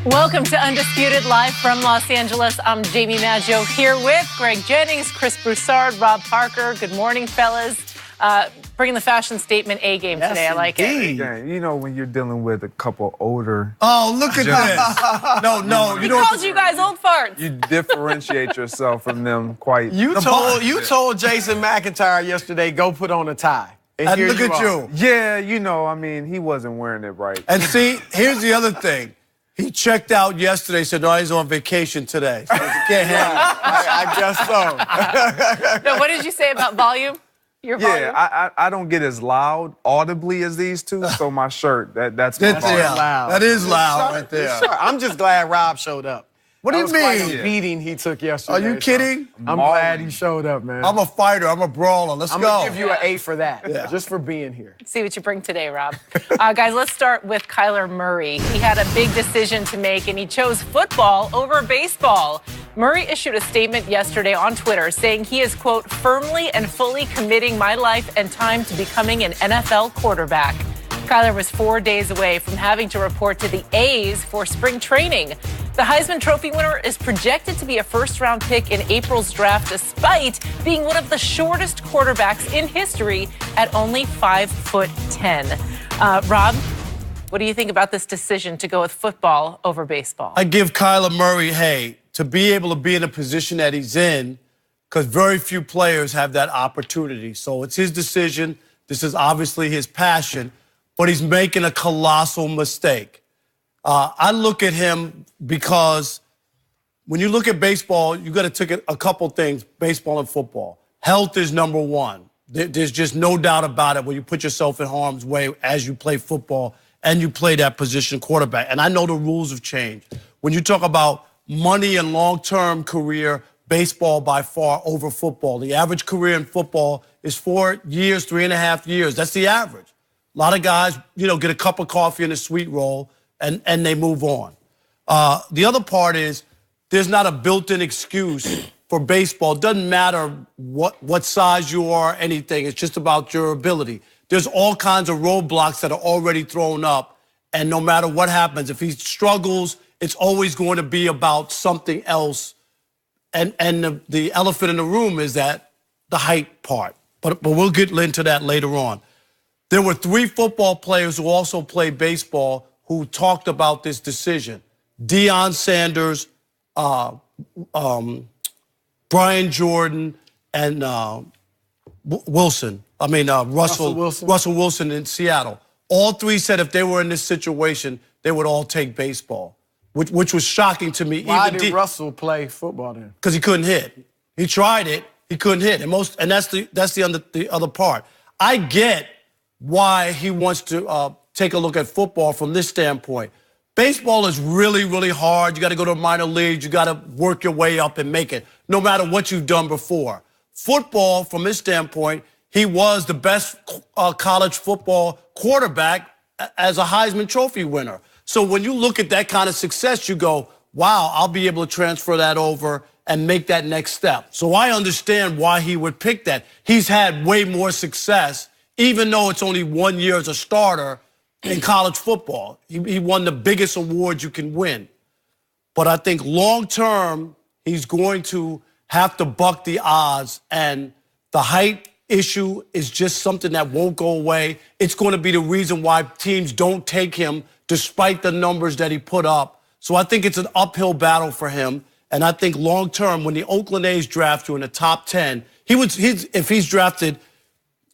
Welcome to Undisputed Live from Los Angeles. I'm Jamie Maggio here with Greg Jennings, Chris Broussard, Rob Parker. Good morning, fellas. Bringing the fashion statement A game today. I like it. You know, when you're dealing with a couple older. Oh, look at this. No. He calls you guys old farts. You differentiate yourself from them quite. You told Jason McIntyre yesterday, go put on a tie. And look at you. Yeah, you know, I mean, he wasn't wearing it right. And see, here's the other thing. He checked out yesterday, said, no, he's on vacation today. So he can't handle it. I guess so. No, what did you say about volume? Your volume? Yeah, I don't get as loud audibly as these two, so my shirt, that's my volume. Loud. That is loud right there. I'm just glad Rob showed up. What do you mean? Quite a beating he took yesterday. Are you kidding? I'm glad he showed up, man. I'm a fighter. I'm a brawler. Let's go. I'm going to give you an A for that, just for being here. See what you bring today, Rob. Guys, let's start with Kyler Murray. He had a big decision to make, and he chose football over baseball. Murray issued a statement yesterday on Twitter saying he is, quote, firmly and fully committing my life and time to becoming an NFL quarterback. Kyler was 4 days away from having to report to the A's for spring training. The Heisman Trophy winner is projected to be a first-round pick in April's draft, despite being one of the shortest quarterbacks in history at only 5'10". Rob, what do you think about this decision to go with football over baseball? I give Kyler Murray, to be able to be in a position that he's in, because very few players have that opportunity. So it's his decision. This is obviously his passion, but he's making a colossal mistake. I look at him because when you look at baseball, you got to take a couple things, baseball and football. Health is number one. There's just no doubt about it when you put yourself in harm's way as you play football and you play that position quarterback. And I know the rules have changed. When you talk about money and long-term career, baseball by far over football. The average career in football is 4 years, 3.5 years. That's the average. A lot of guys, get a cup of coffee and a sweet roll, and they move on. The other part is there's not a built-in excuse for baseball. It doesn't matter what size you are or anything. It's just about your ability. There's all kinds of roadblocks that are already thrown up, and no matter what happens, if he struggles, it's always going to be about something else. And the elephant in the room is that the height part. But we'll get into that later on. There were 3 football players who also played baseball who talked about this decision. Deion Sanders, Brian Jordan, and Russell Wilson in Seattle. All 3 said if they were in this situation, they would all take baseball, which was shocking to me. Why did Russell play football then? Because he couldn't hit. He tried it, he couldn't hit. And that's the other part. I get why he wants to take a look at football from this standpoint. Baseball is really, really hard. You got to go to minor leagues. You got to work your way up and make it, no matter what you've done before. Football, from his standpoint, he was the best college football quarterback as a Heisman Trophy winner. So when you look at that kind of success, you go, wow, I'll be able to transfer that over and make that next step. So I understand why he would pick that. He's had way more success, even though it's only 1 year as a starter in college football. He won the biggest award you can win. But I think long-term, he's going to have to buck the odds, and the height issue is just something that won't go away. It's going to be the reason why teams don't take him despite the numbers that he put up. So I think it's an uphill battle for him, and I think long-term, when the Oakland A's draft you in the top 10, if he's drafted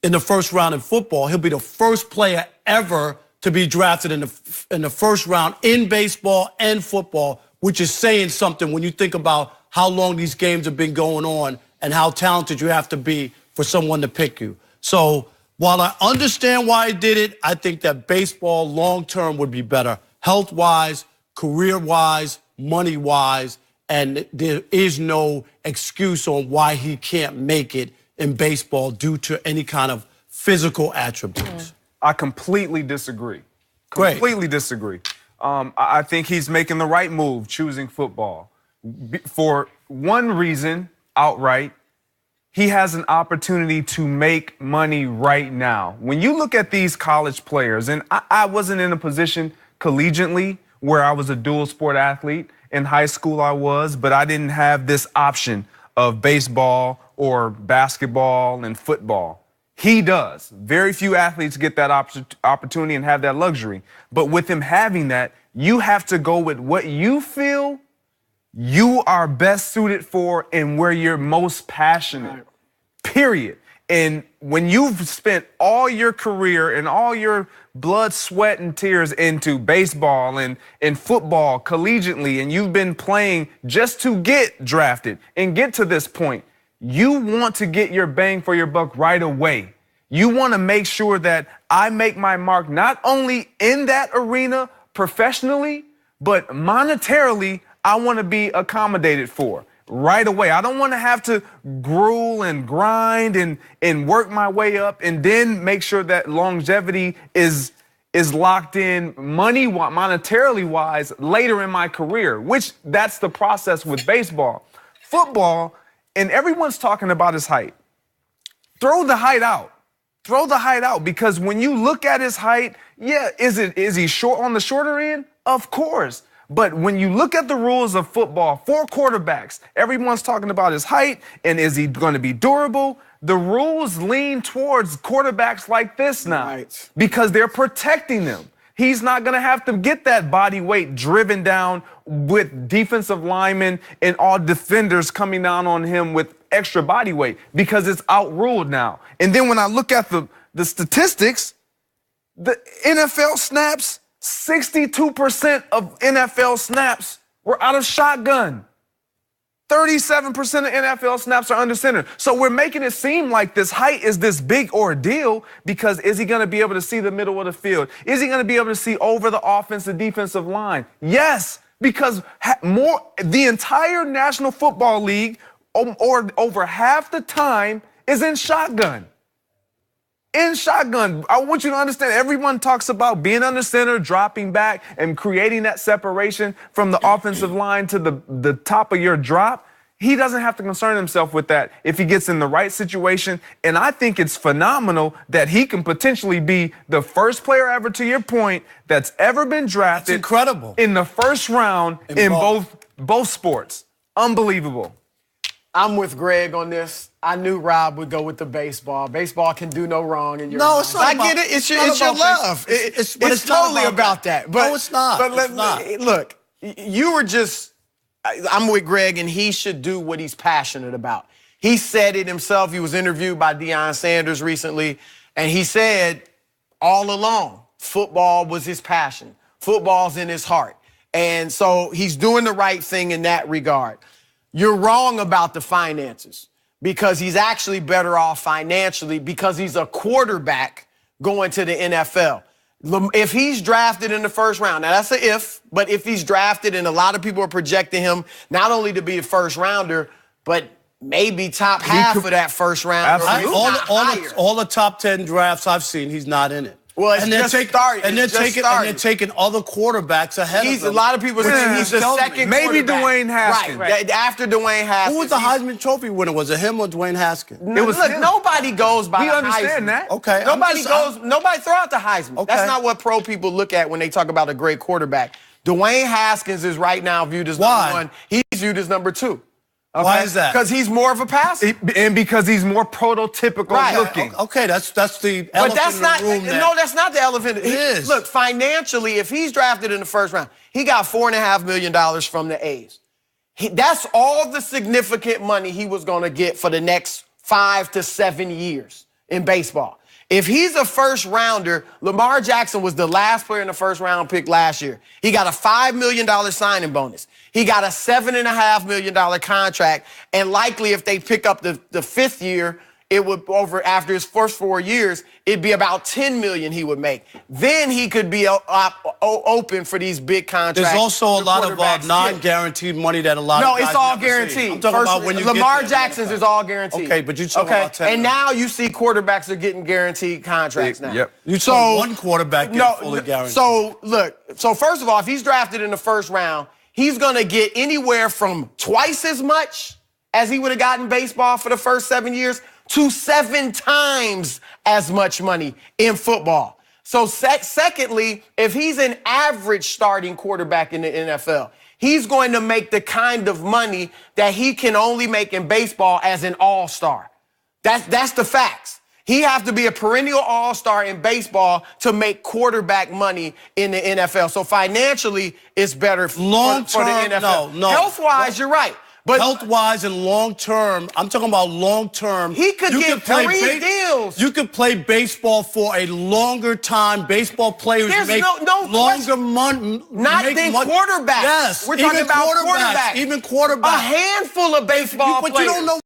in the first round in football, he'll be the first player ever to be drafted in the first round in baseball and football, which is saying something when you think about how long these games have been going on and how talented you have to be for someone to pick you. So while I understand why he did it, I think that baseball long-term would be better, health-wise, career-wise, money-wise, and there is no excuse on why he can't make it in baseball due to any kind of physical attributes. I completely disagree. Great. Completely disagree. I think he's making the right move choosing football. For one reason, outright, he has an opportunity to make money right now. When you look at these college players, and I wasn't in a position collegiately where I was a dual sport athlete. In high school I was, but I didn't have this option of baseball or basketball and football. He does. Very few athletes get that opportunity and have that luxury. But with him having that, you have to go with what you feel you are best suited for and where you're most passionate, period. And when you've spent all your career and all your blood, sweat, and tears into baseball and football collegiately, and you've been playing just to get drafted and get to this point, you want to get your bang for your buck right away. You want to make sure that I make my mark not only in that arena professionally, but monetarily, I want to be accommodated for right away. I don't want to have to gruel and grind and work my way up and then make sure that longevity is locked in monetarily wise later in my career, which that's the process with baseball. Football, and everyone's talking about his height. Throw the height out. Throw the height out, because when you look at his height, yeah, is he short on the shorter end? Of course. But when you look at the rules of football for quarterbacks, everyone's talking about his height and is he going to be durable? The rules lean towards quarterbacks like this now because they're protecting them. He's not going to have to get that body weight driven down with defensive linemen and all defenders coming down on him with extra body weight because it's outruled now. And then when I look at the statistics, the NFL snaps, 62% of NFL snaps were out of shotgun. 37% of NFL snaps are under center. So we're making it seem like this height is this big ordeal because is he going to be able to see the middle of the field? Is he going to be able to see over the offensive defensive line? Yes, because the entire National Football League or over half the time is in shotgun. In shotgun, I want you to understand, everyone talks about being under center, dropping back, and creating that separation from the offensive line to the top of your drop. He doesn't have to concern himself with that if he gets in the right situation. And I think it's phenomenal that he can potentially be the first player ever, to your point, that's ever been drafted. That's incredible. In the first round in both sports. Unbelievable. I'm with Greg on this. I knew Rob would go with the baseball. Baseball can do no wrong in your No, mind. it's not. I get it. It's your love. It's totally about that. But, no, it's not. But look, you were just. I'm with Greg, and he should do what he's passionate about. He said it himself. He was interviewed by Deion Sanders recently, and he said all along, football was his passion. Football's in his heart. And so he's doing the right thing in that regard. You're wrong about the finances because he's actually better off financially because he's a quarterback going to the NFL. If he's drafted in the first round, now that's an if, but if he's drafted, and a lot of people are projecting him not only to be the first rounder, but maybe top half of that first round. All the top 10 drafts I've seen, he's not in it. Well, it's just started. And they're taking other quarterbacks ahead of him. A lot of people say he's the second maybe quarterback. Dwayne Haskins. Right. After Dwayne Haskins. Who was the Heisman Trophy winner? Was it him or Dwayne Haskins? It was him. Nobody goes by the Heisman. We understand that. Okay. Nobody throw out the Heisman. Okay. That's not what pro people look at when they talk about a great quarterback. Dwayne Haskins is right now viewed as number one. He's viewed as number two. Okay? Why is that? Because he's more of a passer. And because he's more prototypical looking. Okay, that's the elephant in the room. No, that's not the elephant. It is. Look, financially, if he's drafted in the first round, he got $4.5 million from the A's. That's all the significant money he was going to get for the next 5 to 7 years in baseball. If he's a first rounder, Lamar Jackson was the last player in the first round pick last year. He got a $5 million signing bonus. He got a $7.5 million contract. And likely if they pick up the fifth year, it would after his first 4 years, it'd be about $10 million he would make. Then he could be open for these big contracts. There's also a lot of non-guaranteed money that a lot of guys it's all never guaranteed. see. I'm talking about when you Lamar Jackson's is all guaranteed. Okay, but you talking about 10. And now you see quarterbacks are getting guaranteed contracts now. Yep. You saw one quarterback get fully guaranteed. So look, first of all, if he's drafted in the first round, he's going to get anywhere from twice as much as he would have gotten baseball for the first 7 years to 7 times as much money in football. So secondly, if he's an average starting quarterback in the NFL, he's going to make the kind of money that he can only make in baseball as an all-star. That's the facts. He has to be a perennial all-star in baseball to make quarterback money in the NFL. So financially, it's better for the NFL. No. Health-wise, you're right. But health-wise and long-term, I'm talking about long-term. He could get 3 deals. You could play baseball for a longer time. Baseball players make longer money. Not than quarterbacks. Yes. We're talking about quarterbacks. Even quarterbacks. A handful of baseball players. But you don't know